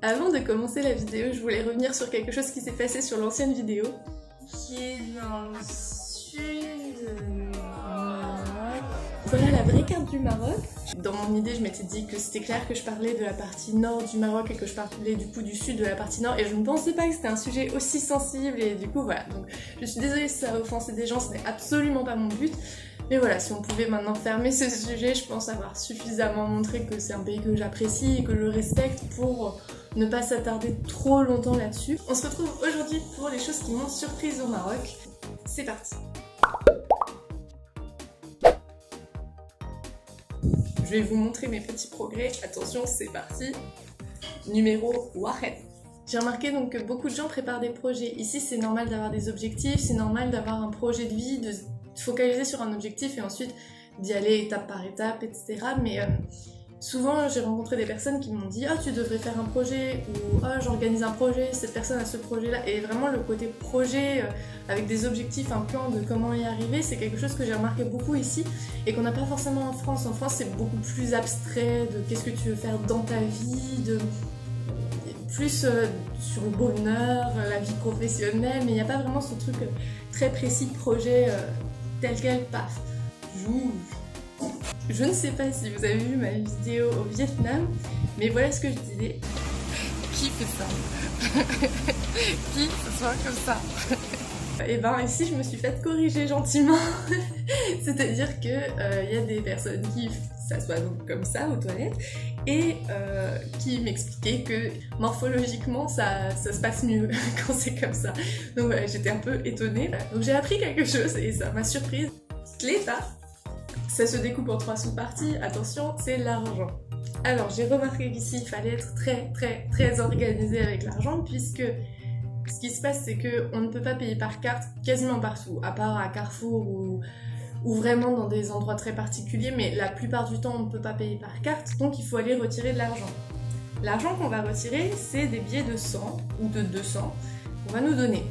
Avant de commencer la vidéo, je voulais revenir sur quelque chose qui s'est passé sur l'ancienne vidéo. Qui est dans le sud du Maroc. Voilà la vraie carte du Maroc. Dans mon idée, je m'étais dit que c'était clair que je parlais de la partie nord du Maroc et que je parlais du coup du sud de la partie nord, et je ne pensais pas que c'était un sujet aussi sensible, et du coup voilà. Donc je suis désolée si ça a offensé des gens, ce n'est absolument pas mon but. Mais voilà, si on pouvait maintenant fermer ce sujet, je pense avoir suffisamment montré que c'est un pays que j'apprécie et que je respecte pour ne pas s'attarder trop longtemps là-dessus. On se retrouve aujourd'hui pour les choses qui m'ont surprise au Maroc. C'est parti. Je vais vous montrer mes petits progrès. Attention, c'est parti. Numéro 1. J'ai remarqué donc que beaucoup de gens préparent des projets. Ici, c'est normal d'avoir des objectifs, c'est normal d'avoir un projet de vie, de focaliser sur un objectif et ensuite d'y aller étape par étape, etc. Mais souvent, j'ai rencontré des personnes qui m'ont dit « Ah, tu devrais faire un projet » ou « Ah, j'organise un projet, cette personne a ce projet-là ». Et vraiment, le côté projet avec des objectifs, un plan de comment y arriver, c'est quelque chose que j'ai remarqué beaucoup ici et qu'on n'a pas forcément en France. En France, c'est beaucoup plus abstrait de qu'est-ce que tu veux faire dans ta vie, de plus sur le bonheur, la vie professionnelle, mais il n'y a pas vraiment ce truc très précis de projet tel quel, paf. Je ne sais pas si vous avez vu ma vidéo au Vietnam, mais voilà ce que je disais. Qui fait ça? Qui se soit comme ça? Et ben ici je me suis fait corriger gentiment. C'est-à-dire que y a des personnes qui s'assoient donc comme ça aux toilettes et qui m'expliquaient que morphologiquement ça se passe mieux quand c'est comme ça. Donc voilà, j'étais un peu étonnée. Donc j'ai appris quelque chose et ça m'a surprise. L'État, ça se découpe en 3 sous-parties. Attention, c'est l'argent. Alors j'ai remarqué qu'ici il fallait être très organisé avec l'argent, puisque ce qui se passe, c'est qu'on ne peut pas payer par carte quasiment partout, à part à Carrefour ou vraiment dans des endroits très particuliers, mais la plupart du temps on ne peut pas payer par carte, donc il faut aller retirer de l'argent. L'argent qu'on va retirer, c'est des billets de 100 ou de 200 qu'on va nous donner.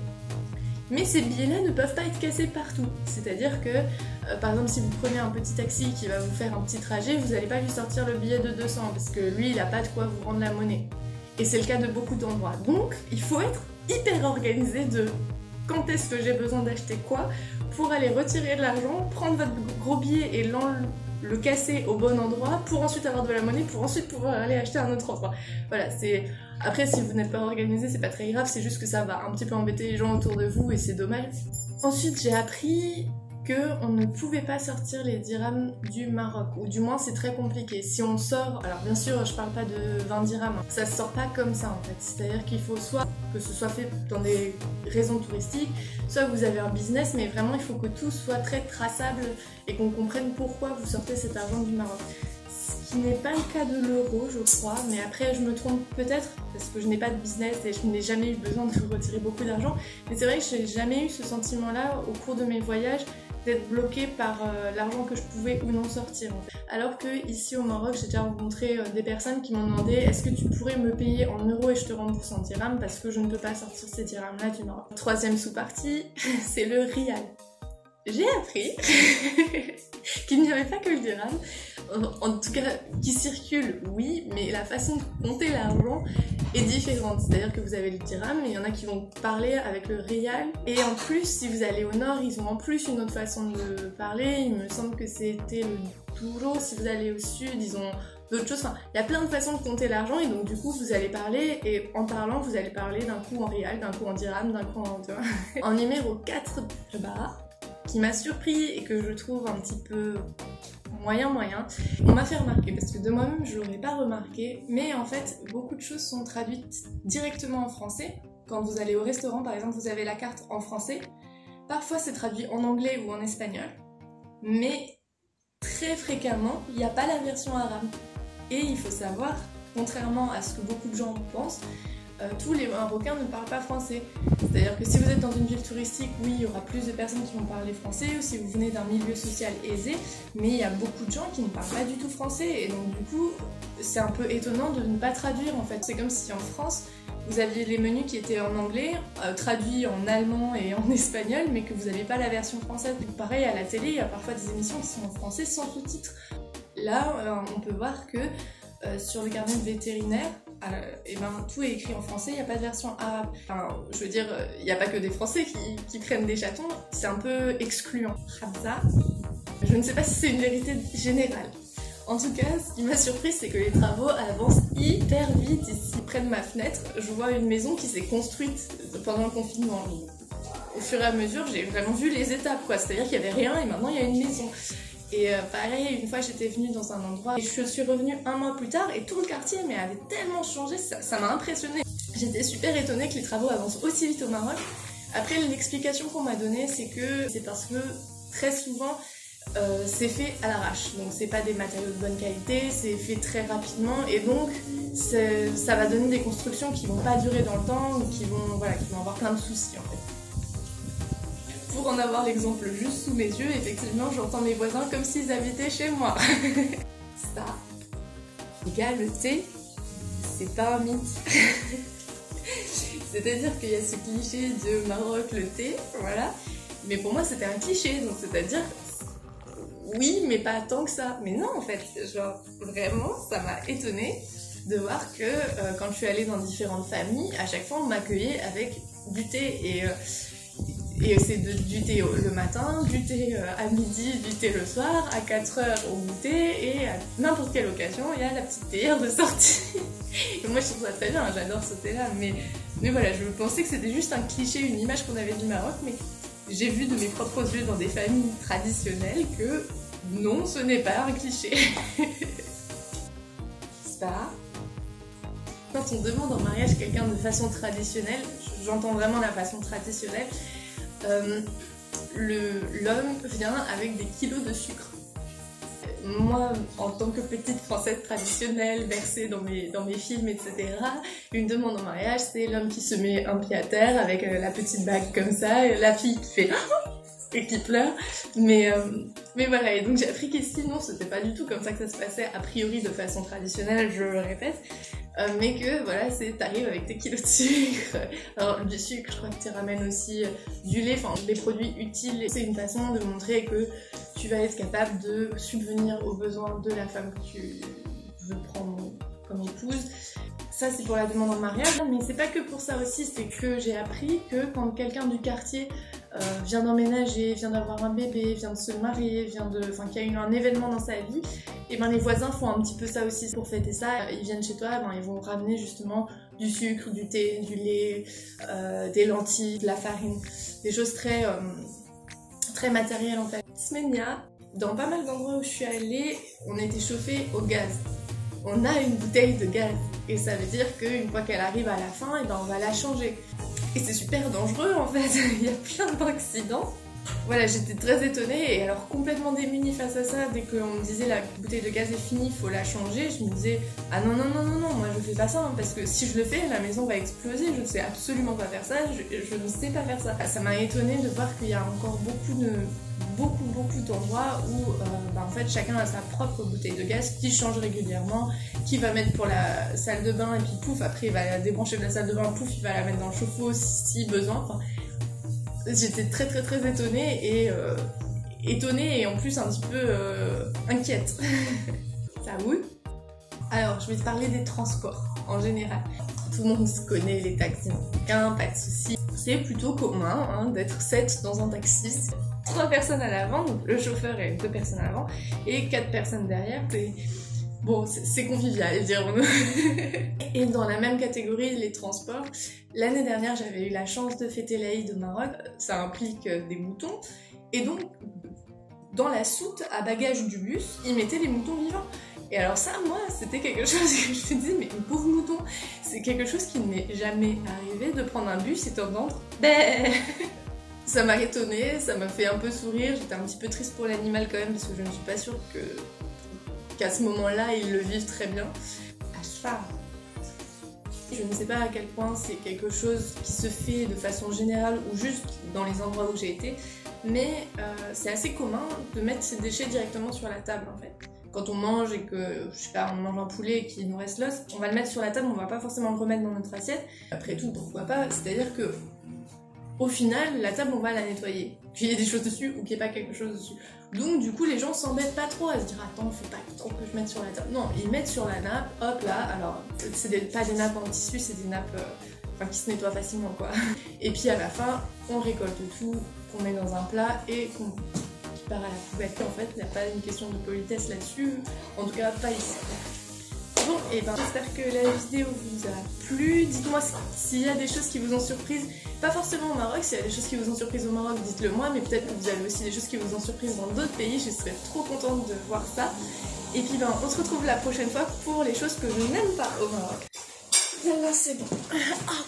Mais ces billets-là ne peuvent pas être cassés partout, c'est-à-dire que par exemple si vous prenez un petit taxi qui va vous faire un petit trajet, vous n'allez pas lui sortir le billet de 200 parce que lui il n'a pas de quoi vous rendre la monnaie. Et c'est le cas de beaucoup d'endroits. Donc il faut être hyper organisé de quand est-ce que j'ai besoin d'acheter quoi pour aller retirer de l'argent, prendre votre gros billet et le casser au bon endroit pour ensuite avoir de la monnaie, pour ensuite pouvoir aller acheter à un autre endroit. Voilà, c'est... Après, si vous n'êtes pas organisé, c'est pas très grave, c'est juste que ça va un petit peu embêter les gens autour de vous et c'est dommage. Ensuite, j'ai appris qu'on ne pouvait pas sortir les dirhams du Maroc, ou du moins c'est très compliqué. Si on sort, alors bien sûr je parle pas de 20 dirhams, hein. Ça se sort pas comme ça en fait, c'est-à-dire qu'il faut soit que ce soit fait dans des raisons touristiques, soit que vous avez un business, mais vraiment il faut que tout soit très traçable et qu'on comprenne pourquoi vous sortez cet argent du Maroc. Ce qui n'est pas le cas de l'euro je crois, mais après je me trompe peut-être parce que je n'ai pas de business et je n'ai jamais eu besoin de retirer beaucoup d'argent, mais c'est vrai que j'ai jamais eu ce sentiment là au cours de mes voyages d'être bloquée par l'argent que je pouvais ou non sortir en fait. Alors que ici au Maroc, j'ai déjà rencontré des personnes qui m'ont demandé est-ce que tu pourrais me payer en euros et je te rembourse en dirhams parce que je ne peux pas sortir ces dirhams là du Maroc. 3e sous-partie, c'est le rial. J'ai appris qu'il n'y avait pas que le dirham, en tout cas qui circule oui, mais la façon de compter l'argent est différente, c'est-à-dire que vous avez le dirham, mais il y en a qui vont parler avec le rial, et en plus si vous allez au nord, ils ont en plus une autre façon de parler, il me semble que c'était le douro, si vous allez au sud, ils ont d'autres choses, enfin il y a plein de façons de compter l'argent, et donc du coup vous allez parler, et en parlant vous allez parler d'un coup en rial, d'un coup en dirham, d'un coup en... En numéro 4, qui m'a surpris et que je trouve un petit peu moyen, on m'a fait remarquer, parce que de moi-même je l'aurais pas remarqué, mais en fait beaucoup de choses sont traduites directement en français. Quand vous allez au restaurant par exemple, vous avez la carte en français, parfois c'est traduit en anglais ou en espagnol, mais très fréquemment il n'y a pas la version arabe. Et il faut savoir, contrairement à ce que beaucoup de gens pensent, tous les Marocains ne parlent pas français. C'est-à-dire que si vous êtes dans une ville touristique, oui, il y aura plus de personnes qui vont parler français, ou si vous venez d'un milieu social aisé, mais il y a beaucoup de gens qui ne parlent pas du tout français, et donc du coup, c'est un peu étonnant de ne pas traduire en fait. C'est comme si en France, vous aviez les menus qui étaient en anglais, traduits en allemand et en espagnol, mais que vous n'avez pas la version française. Donc pareil, à la télé, il y a parfois des émissions qui sont en français sans sous-titres. Là, on peut voir que sur le carnet vétérinaire, et ben tout est écrit en français, il n'y a pas de version arabe. Enfin, je veux dire, il n'y a pas que des Français qui prennent des chatons, c'est un peu excluant. Hamza, je ne sais pas si c'est une vérité générale. En tout cas, ce qui m'a surpris, c'est que les travaux avancent hyper vite. Ici, près de ma fenêtre, je vois une maison qui s'est construite pendant le confinement. Au fur et à mesure, j'ai vraiment vu les étapes, quoi. C'est-à-dire qu'il n'y avait rien et maintenant il y a une maison. Et pareil, une fois j'étais venue dans un endroit et je suis revenue un mois plus tard et tout le quartier avait tellement changé, ça m'a impressionnée. J'étais super étonnée que les travaux avancent aussi vite au Maroc. Après, l'explication qu'on m'a donnée, c'est que c'est parce que très souvent c'est fait à l'arrache. Donc c'est pas des matériaux de bonne qualité, c'est fait très rapidement et donc ça va donner des constructions qui vont pas durer dans le temps ou qui vont avoir plein de soucis en fait. Pour en avoir l'exemple juste sous mes yeux, effectivement, j'entends mes voisins comme s'ils habitaient chez moi. Ça, les gars, le thé, c'est pas un mythe. C'est-à-dire qu'il y a ce cliché de Maroc, le thé, voilà. Mais pour moi, c'était un cliché, donc c'est-à-dire, oui, mais pas tant que ça. Mais non, en fait, genre, vraiment, ça m'a étonnée de voir que quand je suis allée dans différentes familles, à chaque fois, on m'accueillait avec du thé et c'est du thé le matin, du thé à midi, du thé le soir, à 4h au goûter et à n'importe quelle occasion, il y a la petite théière de sortie. Et moi je trouve ça très bien, j'adore ce thé là, mais voilà, je pensais que c'était juste un cliché, une image qu'on avait du Maroc, mais j'ai vu de mes propres yeux dans des familles traditionnelles que non, ce n'est pas un cliché. Ça. Quand on demande en mariage quelqu'un de façon traditionnelle, j'entends vraiment la façon traditionnelle, l'homme vient avec des kilos de sucre. Moi, en tant que petite française traditionnelle, bercée dans mes films, etc., une demande en mariage, c'est l'homme qui se met un pied à terre avec la petite bague comme ça, et la fille qui fait et qui pleure. Mais voilà, et donc j'ai appris qu'ici, non, c'était pas du tout comme ça que ça se passait, a priori de façon traditionnelle, je le répète. Mais que voilà, t'arrives avec tes kilos de sucre. Alors du sucre, je crois que tu ramènes aussi du lait, enfin des produits utiles. C'est une façon de montrer que tu vas être capable de subvenir aux besoins de la femme que tu veux prendre comme épouse. Ça c'est pour la demande en mariage, mais c'est pas que pour ça aussi, c'est que j'ai appris que quand quelqu'un du quartier vient d'emménager, vient d'avoir un bébé, vient de se marier, qu'il y a eu un événement dans sa vie, et ben les voisins font un petit peu ça aussi pour fêter ça. Ils viennent chez toi, ils vont ramener justement du sucre, du thé, du lait, des lentilles, de la farine, des choses très matérielles en fait. Smenia, dans pas mal d'endroits où je suis allée, on était chauffé au gaz. On a une bouteille de gaz et ça veut dire qu'une fois qu'elle arrive à la fin, et on va la changer. Et c'est super dangereux en fait, il y a plein d'accidents. Voilà, j'étais très étonnée et alors complètement démunie face à ça. Dès qu'on me disait la bouteille de gaz est finie, il faut la changer, je me disais ah non, moi je fais pas ça hein, parce que si je le fais, la maison va exploser, je ne sais absolument pas faire ça, je ne sais pas faire ça. Ça m'a étonnée de voir qu'il y a encore beaucoup d'endroits où en fait chacun a sa propre bouteille de gaz qui change régulièrement, qui va mettre pour la salle de bain et puis pouf, après il va la débrancher de la salle de bain, pouf, il va la mettre dans le chauffe-eau si besoin. Enfin, j'étais très étonnée et en plus un petit peu inquiète. Ça oui. Alors je vais te parler des transports en général. Tout le monde se connaît les taxis marocains, pas de soucis. C'est plutôt commun d'être 7 dans un taxi. 3 personnes à l'avant, donc le chauffeur et 2 personnes à l'avant, et 4 personnes derrière. Bon, c'est convivial, dirons-nous. Et dans la même catégorie, les transports, l'année dernière, j'avais eu la chance de fêter l'Aïd au Maroc. Ça implique des moutons. Et donc, dans la soute à bagages du bus, ils mettaient les moutons vivants. Et alors ça, moi, c'était quelque chose que je me disais, mais une pauvre mouton, c'est quelque chose qui ne m'est jamais arrivé de prendre un bus et d'entendre bé. Ça m'a étonnée, ça m'a fait un peu sourire. J'étais un petit peu triste pour l'animal quand même, parce que je ne suis pas sûre qu'à ce moment-là, ils le vivent très bien. À cheval. Je ne sais pas à quel point c'est quelque chose qui se fait de façon générale ou juste dans les endroits où j'ai été, mais c'est assez commun de mettre ses déchets directement sur la table en fait. Quand on mange et que, je sais pas, on mange un poulet et qu'il nous reste l'os, on va le mettre sur la table, on va pas forcément le remettre dans notre assiette. Après tout, pourquoi pas? C'est-à-dire que au final, la table, on va la nettoyer. Qu'il y ait des choses dessus ou qu'il n'y ait pas quelque chose dessus. Donc du coup, les gens s'embêtent pas trop à se dire « Attends, faut pas trop que je mette sur la table. » Non, ils mettent sur la nappe, hop là, alors c'est pas des nappes en tissu, c'est des nappes qui se nettoient facilement quoi. Et puis à la fin, on récolte tout, qu'on met dans un plat et qu'on part à la poubelle. En fait, il n'y a pas une question de politesse là-dessus, en tout cas pas ici. Bon, et ben j'espère que la vidéo vous a plu. Dites-moi s'il y a des choses qui vous ont surprise, pas forcément au Maroc, s'il y a des choses qui vous ont surprise au Maroc, dites-le moi, mais peut-être que vous avez aussi des choses qui vous ont surprise dans d'autres pays, je serais trop contente de voir ça. Et puis ben, on se retrouve la prochaine fois pour les choses que je n'aime pas au Maroc. Là c'est bon. Ah,